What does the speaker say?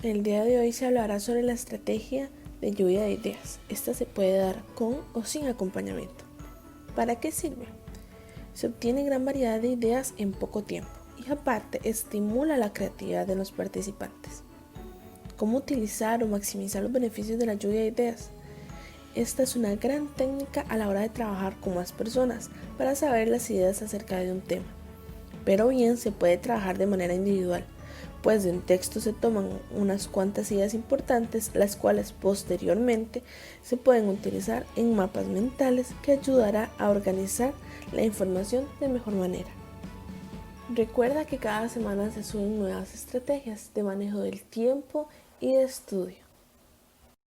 El día de hoy se hablará sobre la estrategia de lluvia de ideas. Esta se puede dar con o sin acompañamiento. ¿Para qué sirve? Se obtiene gran variedad de ideas en poco tiempo y aparte estimula la creatividad de los participantes. ¿Cómo utilizar o maximizar los beneficios de la lluvia de ideas? Esta es una gran técnica a la hora de trabajar con más personas para saber las ideas acerca de un tema. Pero bien se puede trabajar de manera individual, pues en texto se toman unas cuantas ideas importantes, las cuales posteriormente se pueden utilizar en mapas mentales que ayudará a organizar la información de mejor manera. Recuerda que cada semana se suben nuevas estrategias de manejo del tiempo y de estudio.